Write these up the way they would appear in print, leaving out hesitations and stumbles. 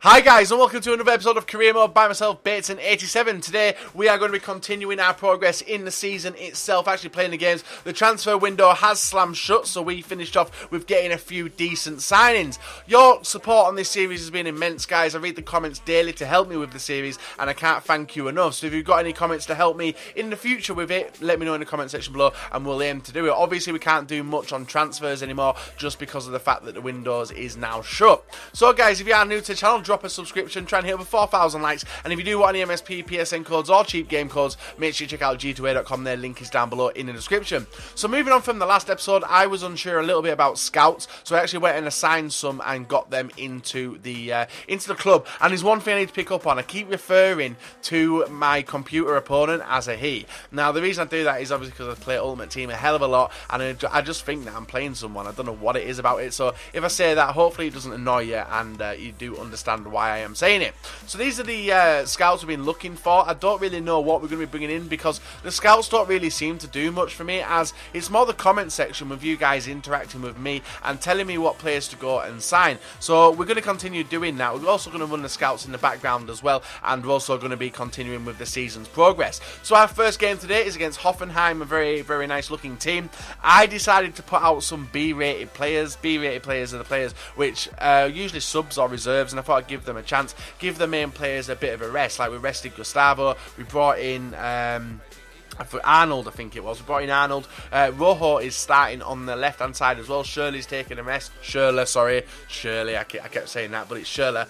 Hi guys and welcome to another episode of Career Mode by myself, Bateson87. Today we are going to be continuing our progress in the season itself, actually playing the games. The transfer window has slammed shut, so we finished off with getting a few decent signings. Your support on this series has been immense, guys. I read the comments daily to help me with the series and I can't thank you enough. So if you've got any comments to help me in the future with it, let me know in the comment section below and we'll aim to do it. Obviously we can't do much on transfers anymore just because of the fact that the windows is now shut. So guys, if you are new to the channel, drop a subscription, try and hit over 4,000 likes, and if you do want any MSP, PSN codes or cheap game codes, make sure you check out g2a.com. Their link is down below in the description. So moving on from the last episode, I was unsure a little bit about scouts, so I actually went and assigned some and got them into the club. And there's one thing I need to pick up on. I keep referring to my computer opponent as a he. Now the reason I do that is obviously because I play Ultimate Team a hell of a lot, and I just think that I'm playing someone. I don't know what it is about it, so if I say that, hopefully it doesn't annoy you and you do understand why I am saying it. So these are the scouts we've been looking for. I don't really know what we're going to be bringing in because the scouts don't really seem to do much for me, as it's more the comment section with you guys interacting with me and telling me what players to go and sign. So we're going to continue doing that. We're also going to run the scouts in the background as well, and we're also going to be continuing with the season's progress. So our first game today is against Hoffenheim, a very, very nice looking team. I decided to put out some B-rated players. B-rated players are the players which usually subs or reserves, and I thought I'd give them a chance, give the main players a bit of a rest. Like we rested Gustavo, we brought in for Arnold, I think it was. We brought in Arnold. Rojo is starting on the left hand side as well. Shirley's taking a rest. Shirley, I kept saying that, but it's Shirley.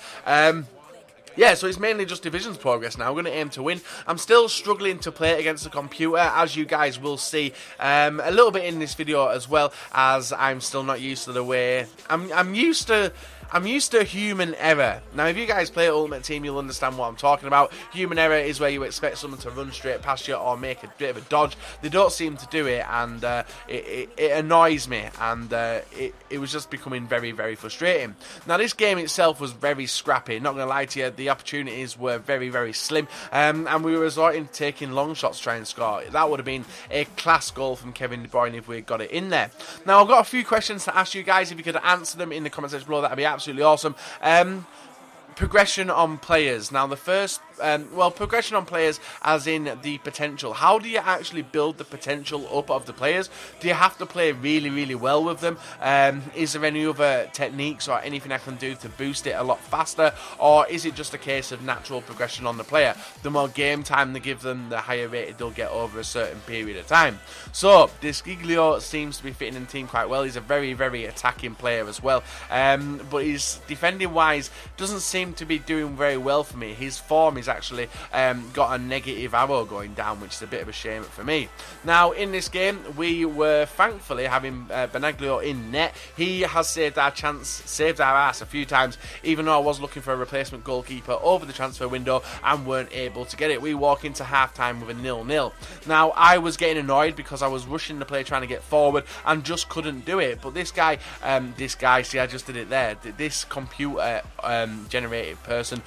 Yeah, so it's mainly just divisions progress now. We're going to aim to win. I'm still struggling to play against the computer, as you guys will see a little bit in this video, as well as I'm still not used to the way I'm used to human error. Now, if you guys play Ultimate Team, you'll understand what I'm talking about. Human error is where you expect someone to run straight past you or make a bit of a dodge. They don't seem to do it, and it annoys me, and it was just becoming very, very frustrating. Now, this game itself was very scrappy. Not going to lie to you, the opportunities were very, very slim, and we were resorting to taking long shots to try and score. That would have been a class goal from Kevin De Bruyne if we had got it in there. Now, I've got a few questions to ask you guys. If you could answer them in the comment section below, that'd be absolutely awesome. Progression on players. Now the first, progression on players as in the potential. How do you actually build the potential up of the players? Do you have to play really, really well with them? Is there any other techniques or anything I can do to boost it a lot faster? Or is it just a case of natural progression on the player? The more game time they give them, the higher rated they'll get over a certain period of time. So, Desciglio seems to be fitting in the team quite well. He's a very, very attacking player as well. But his defending wise doesn't seem to be doing very well for me. His form is actually got a negative arrow going down, which is a bit of a shame for me. Now in this game we were thankfully having Benaglio in net. He has saved our ass a few times, even though I was looking for a replacement goalkeeper over the transfer window and weren't able to get it. We walk into half-time with a 0-0. Now I was getting annoyed because I was rushing the play trying to get forward and just couldn't do it. But this guy, see, I just did it there. This computer generated person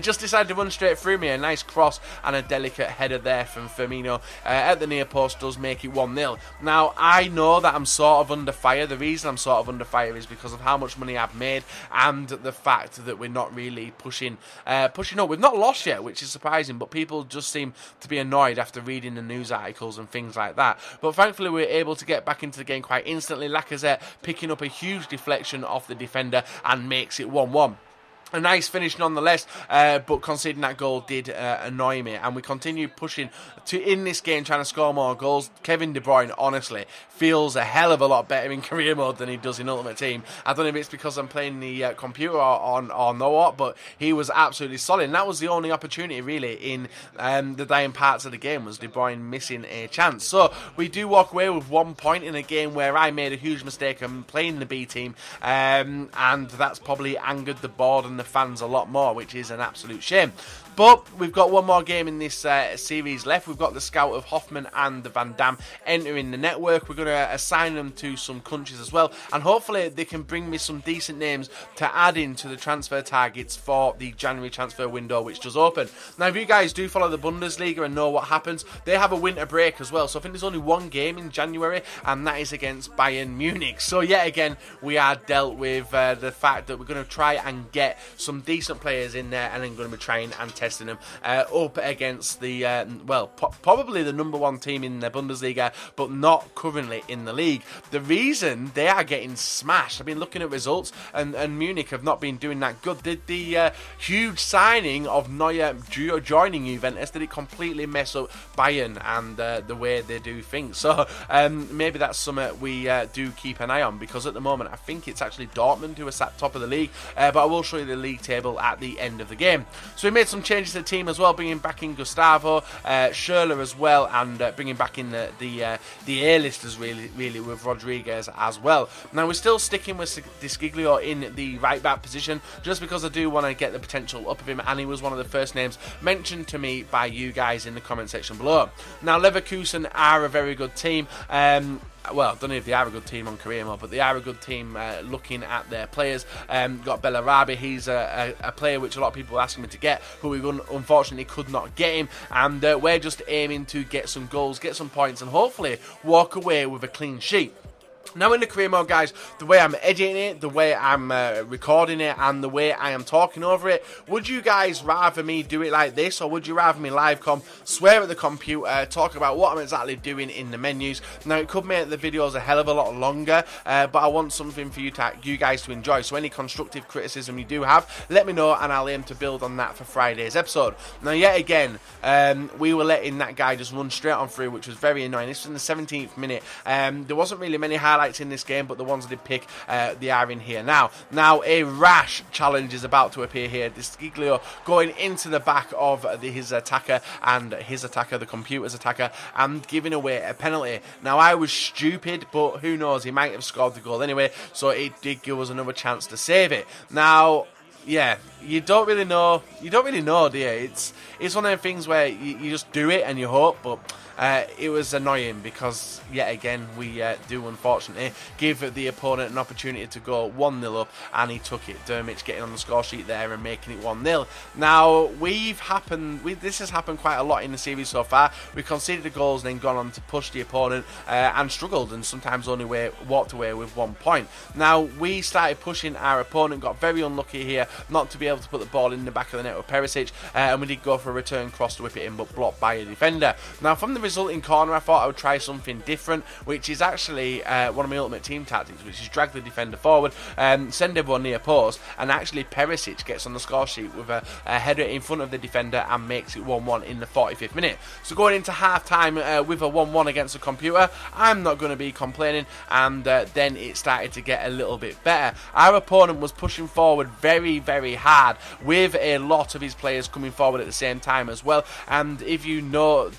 just decided to run straight through me. A nice cross and a delicate header there from Firmino at the near post does make it 1-0. Now I know that I'm sort of under fire. The reason I'm sort of under fire is because of how much money I've made and the fact that we're not really pushing up. We've not lost yet, which is surprising, but people just seem to be annoyed after reading the news articles and things like that. But thankfully we're able to get back into the game quite instantly. Lacazette picking up a huge deflection off the defender and makes it 1-1. A nice finish nonetheless, but conceding that goal did annoy me, and we continue pushing in this game, trying to score more goals. Kevin De Bruyne, honestly, feels a hell of a lot better in career mode than he does in Ultimate Team. I don't know if it's because I'm playing the computer or no what, but he was absolutely solid, and that was the only opportunity really in the dying parts of the game, was De Bruyne missing a chance. So we do walk away with 1 point in a game where I made a huge mistake in playing the B team, and that's probably angered the board and the fans a lot more, which is an absolute shame. But we've got one more game in this series left. We've got the scout of Hoffman and the Van Dam entering the network. We're going to assign them to some countries as well, and hopefully they can bring me some decent names to add into the transfer targets for the January transfer window, which does open. Now, if you guys do follow the Bundesliga and know what happens, they have a winter break as well. So I think there's only one game in January, and that is against Bayern Munich. So yet again, we are dealt with the fact that we're going to try and get some decent players in there, and then going to be trying and testing them up against the, probably the number one team in the Bundesliga, but not currently in the league. The reason they are getting smashed, I've been looking at results, and Munich have not been doing that good. Did the huge signing of Neuer joining Juventus, did it completely mess up Bayern and the way they do things? So maybe that's something we do keep an eye on, because at the moment I think it's actually Dortmund who are sat top of the league, but I will show you the league table at the end of the game. So we made some changes to the team as well, bringing back in Gustavo, Schürrle as well, and bringing back in the A-listers really with Rodriguez as well. Now we're still sticking with Desciglio in the right back position, just because I do want to get the potential up of him, and he was one of the first names mentioned to me by you guys in the comment section below. Now Leverkusen are a very good team. Well, I don't know if they are a good team on career mode, but they are a good team looking at their players. Got Bellarabi, he's a player which a lot of people are asking me to get, but we unfortunately could not get him, and we're just aiming to get some goals, get some points, and hopefully walk away with a clean sheet. Now in the career mode, guys, the way I'm editing it, the way I'm recording it, and the way I am talking over it, would you guys rather me do it like this, or would you rather me live swear at the computer, talk about what I'm exactly doing in the menus? Now it could make the videos a hell of a lot longer, but I want something for you guys to enjoy. So any constructive criticism you do have, let me know, and I'll aim to build on that for Friday's episode. Now yet again, we were letting that guy just run straight on through, which was very annoying. This was in the 17th minute. There wasn't really many highlights in this game, but the ones I did pick, they are in here now. Now a rash challenge is about to appear here. Desciglio going into the back of his attacker, and his attacker, the computer's attacker, and giving away a penalty. Now I was stupid, but who knows, he might have scored the goal anyway, so it did give us another chance to save it. Now yeah, you don't really know, do you? It's one of them things where you just do it and you hope, but it was annoying because yet again we do unfortunately give the opponent an opportunity to go 1-0 up, and he took it. Dermich getting on the score sheet there and making it 1-0. Now this has happened quite a lot in the series so far. We conceded the goals and then gone on to push the opponent and struggled, and sometimes only walked away with 1 point. Now we started pushing our opponent, got very unlucky here not to be able to put the ball in the back of the net with Perisic, and we did go for a return cross to whip it in, but blocked by a defender. Now from the resulting corner, I thought I would try something different, which is actually one of my ultimate team tactics, which is drag the defender forward, send everyone near post, and actually Perisic gets on the score sheet with a header in front of the defender and makes it 1-1 in the 45th minute. So going into half time with a 1-1 against the computer, I'm not going to be complaining, and then it started to get a little bit better. Our opponent was pushing forward very, very hard, with a lot of his players coming forward at the same time as well. And if you know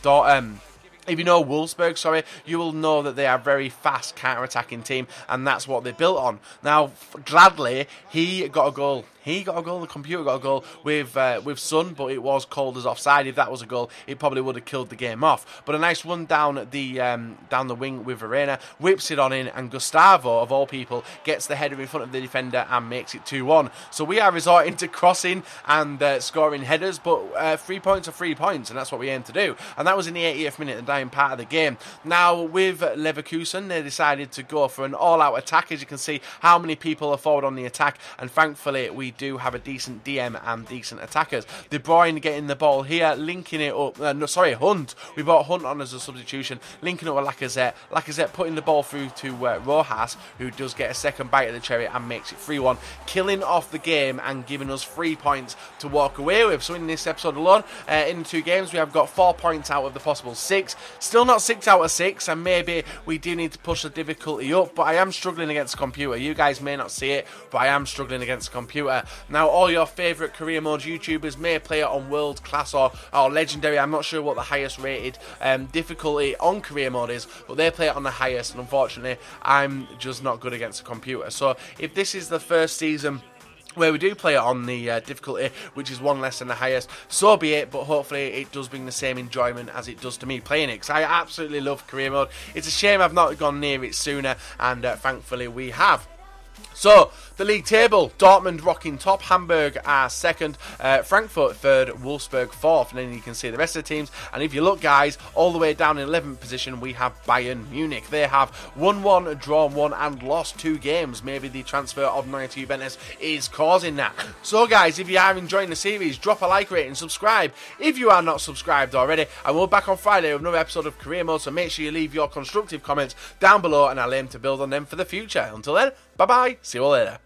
Wolfsburg, you will know that they are a very fast counter-attacking team, and that's what they built on. Now, gladly, he got a goal. The computer got a goal with Son, but it was called as offside. If that was a goal, it probably would have killed the game off. But a nice run down the wing with Verena, whips it on in, and Gustavo, of all people, gets the header in front of the defender and makes it 2-1. So we are resorting to crossing and scoring headers, but 3 points are 3 points, and that's what we aim to do. And that was in the 80th minute, the dying part of the game. Now, with Leverkusen, they decided to go for an all-out attack. As you can see, how many people are forward on the attack, and thankfully, we do have a decent DM and decent attackers. De Bruyne getting the ball here, linking it up. Hunt. We brought Hunt on as a substitution, linking up with Lacazette. Lacazette putting the ball through to Rojas, who does get a second bite of the cherry and makes it 3-1, killing off the game and giving us 3 points to walk away with. So in this episode alone, in the 2 games, we have got 4 points out of the possible 6. Still not 6 out of 6, and maybe we do need to push the difficulty up, but I am struggling against the computer. You guys may not see it, but I am struggling against the computer. Now, all your favourite career mode YouTubers may play it on world class or legendary. I'm not sure what the highest rated difficulty on career mode is, but they play it on the highest, and unfortunately I'm just not good against the computer. So if this is the first season where we do play it on the difficulty, which is one less than the highest. So be it, but hopefully it does bring the same enjoyment as it does to me playing it, because I absolutely love career mode. It's a shame I've not gone near it sooner, and thankfully we have. So, the league table, Dortmund rocking top, Hamburg are second, Frankfurt third, Wolfsburg fourth, and then you can see the rest of the teams. And if you look, guys, all the way down in 11th position, we have Bayern Munich. They have won 1, drawn 1, and lost 2 games. Maybe the transfer of Neuer to Juventus is causing that. So, guys, if you are enjoying the series, drop a like, rate, and subscribe if you are not subscribed already. And we'll be back on Friday with another episode of Career Mode, so make sure you leave your constructive comments down below, and I'll aim to build on them for the future. Until then, bye-bye. See you all later.